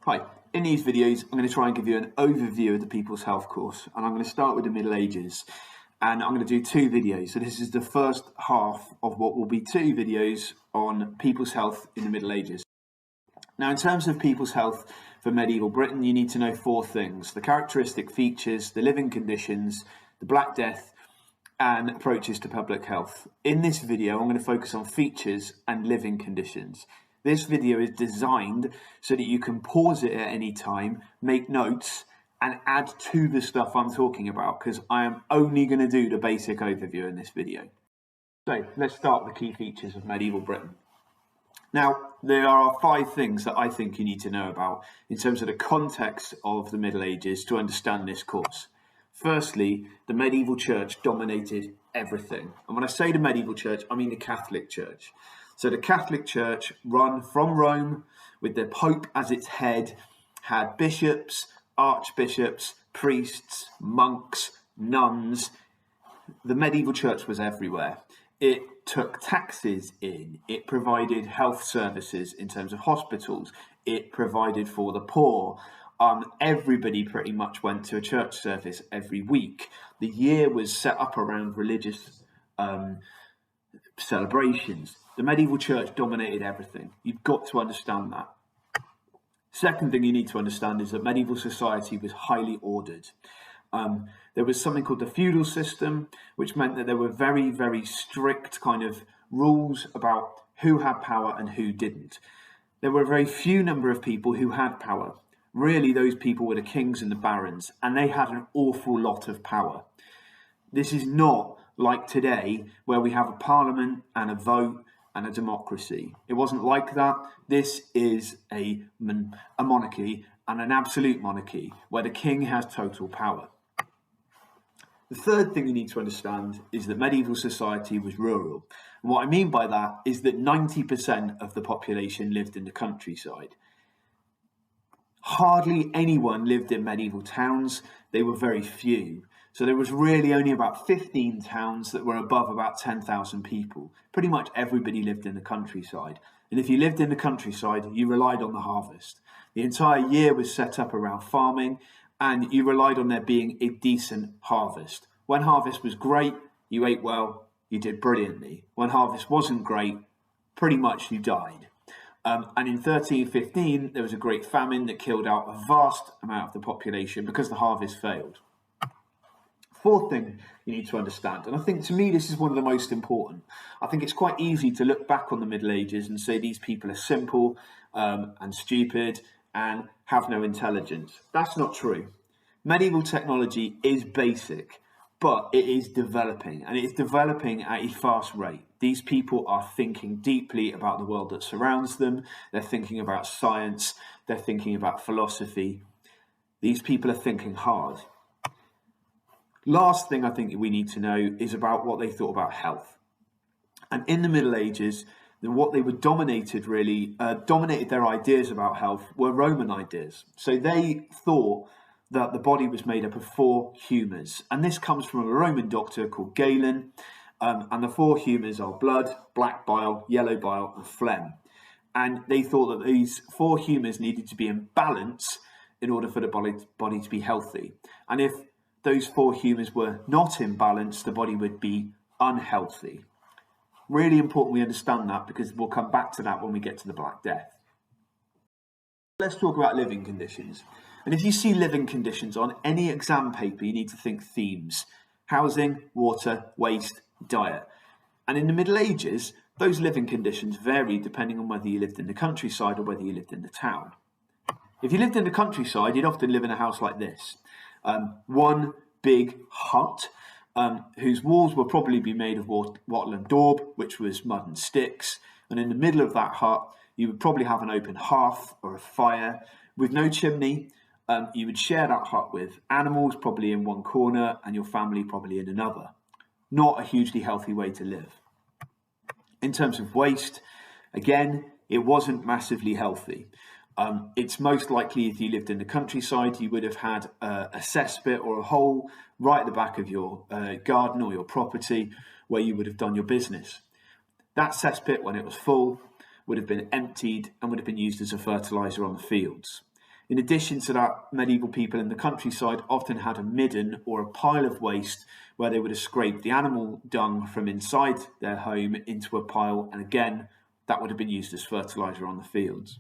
Hi, in these videos I'm going to try and give you an overview of the People's Health course, and I'm going to start with the Middle Ages, and I'm going to do two videos. So this is the first half of what will be two videos on People's Health in the Middle Ages. Now, in terms of People's Health for medieval Britain, you need to know four things: the characteristic features, the living conditions, the Black Death, and approaches to public health. In this video, I'm going to focus on features and living conditions. This video is designed so that you can pause it at any time, make notes, and add to the stuff I'm talking about, because I am only going to do the basic overview in this video. So let's start with the key features of medieval Britain. Now, there are five things that I think you need to know about in terms of the context of the Middle Ages to understand this course. Firstly, the medieval church dominated everything. And when I say the medieval church, I mean the Catholic Church. So the Catholic Church, run from Rome with the Pope as its head, had bishops, archbishops, priests, monks, nuns. The medieval church was everywhere. It took taxes in, it provided health services in terms of hospitals, it provided for the poor. Everybody pretty much went to a church service every week. The year was set up around religious celebrations. The medieval church dominated everything. You've got to understand that. Second thing you need to understand is that medieval society was highly ordered. There was something called the feudal system, which meant that there were very, very strict kind of rules about who had power and who didn't. There were a very few number of people who had power. Really, those people were the kings and the barons, and they had an awful lot of power. This is not like today, where we have a parliament and a vote and a democracy. It wasn't like that. This is a monarchy, and an absolute monarchy, where the king has total power. The third thing you need to understand is that medieval society was rural. And what I mean by that is that 90% of the population lived in the countryside. Hardly anyone lived in medieval towns. They were very few. So there was really only about 15 towns that were above about 10,000 people. Pretty much everybody lived in the countryside. And if you lived in the countryside, you relied on the harvest. The entire year was set up around farming, and you relied on there being a decent harvest. When harvest was great, you ate well, you did brilliantly. When harvest wasn't great, pretty much you died. And in 1315, there was a great famine that killed out a vast amount of the population because the harvest failed. Fourth thing you need to understand, and I think to me this is one of the most important. I think it's quite easy to look back on the Middle Ages and say these people are simple and stupid and have no intelligence. That's not true. Medieval technology is basic, but it is developing, and it's developing at a fast rate. These people are thinking deeply about the world that surrounds them. They're thinking about science. They're thinking about philosophy. These people are thinking hard. Last thing I think we need to know is about what they thought about health. And in the Middle Ages, what they were dominated their ideas about health were Roman ideas. So they thought that the body was made up of four humours. And this comes from a Roman doctor called Galen. And the four humours are blood, black bile, yellow bile, and phlegm. And they thought that these four humours needed to be in balance in order for the body to be healthy. And if those four humours were not in balance, the body would be unhealthy. Really important we understand that, because we'll come back to that when we get to the Black Death. Let's talk about living conditions. And if you see living conditions on any exam paper, you need to think themes: housing, water, waste, diet. And in the Middle Ages, those living conditions varied depending on whether you lived in the countryside or whether you lived in the town. If you lived in the countryside, you'd often live in a house like this. One big hut, whose walls will probably be made of wattle and daub, which was mud and sticks. And in the middle of that hut, you would probably have an open hearth or a fire with no chimney. You would share that hut with animals, probably in one corner, and your family probably in another. Not a hugely healthy way to live. In terms of waste, again, it wasn't massively healthy. It's most likely if you lived in the countryside, you would have had a cesspit or a hole right at the back of your garden or your property where you would have done your business. That cesspit, when it was full, would have been emptied and would have been used as a fertiliser on the fields. In addition to that, medieval people in the countryside often had a midden or a pile of waste where they would have scraped the animal dung from inside their home into a pile, and again, that would have been used as fertiliser on the fields.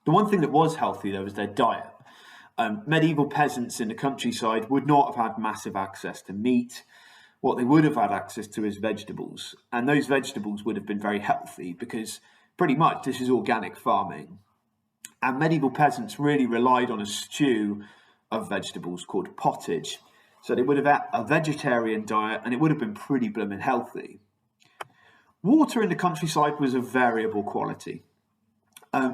The one thing that was healthy, though, was their diet. Medieval peasants in the countryside would not have had massive access to meat. What they would have had access to is vegetables, and those vegetables would have been very healthy because pretty much this is organic farming. And medieval peasants really relied on a stew of vegetables called pottage. So they would have had a vegetarian diet, and it would have been pretty blooming healthy. Water in the countryside was of variable quality.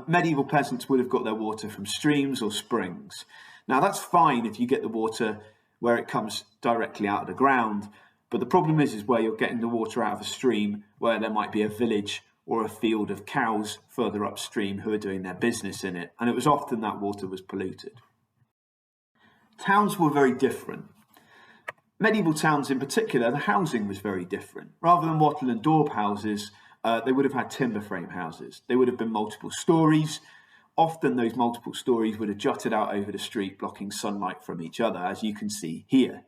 Medieval peasants would have got their water from streams or springs. Now that's fine if you get the water where it comes directly out of the ground, but the problem is where you're getting the water out of a stream where there might be a village or a field of cows further upstream who are doing their business in it, and it was often that water was polluted. Towns were very different. Medieval towns in particular, the housing was very different. Rather than wattle and daub houses, they would have had timber frame houses. They would have been multiple stories. Often those multiple stories would have jutted out over the street, blocking sunlight from each other, as you can see here.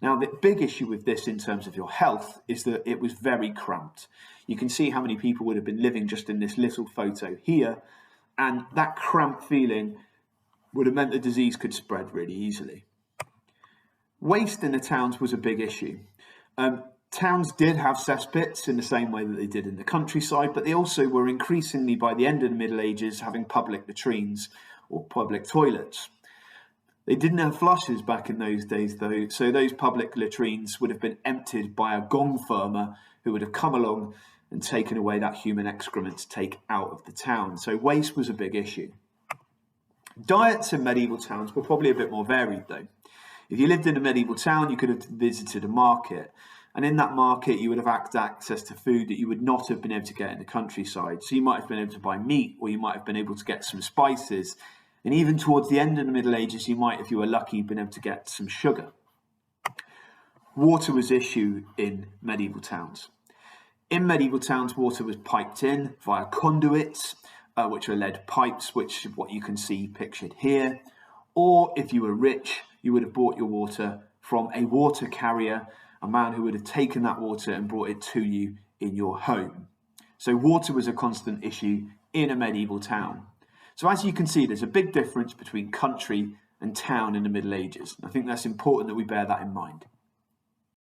Now, the big issue with this in terms of your health is that it was very cramped. You can see how many people would have been living just in this little photo here, and that cramped feeling would have meant the disease could spread really easily. Waste in the towns was a big issue. Towns did have cesspits in the same way that they did in the countryside, but they also were increasingly, by the end of the Middle Ages, having public latrines or public toilets. They didn't have flushes back in those days, though, so those public latrines would have been emptied by a gong firmer who would have come along and taken away that human excrement to take out of the town. So waste was a big issue. Diets in medieval towns were probably a bit more varied, though. If you lived in a medieval town, you could have visited a market. And in that market, you would have had access to food that you would not have been able to get in the countryside. So you might have been able to buy meat, or you might have been able to get some spices. And even towards the end of the Middle Ages, you might, if you were lucky, been able to get some sugar. Water was an issue in medieval towns. In medieval towns, water was piped in via conduits, which are lead pipes, which is what you can see pictured here. Or if you were rich, you would have bought your water from a water carrier, a man who would have taken that water and brought it to you in your home. So water was a constant issue in a medieval town. So as you can see, there's a big difference between country and town in the Middle Ages. And I think that's important that we bear that in mind.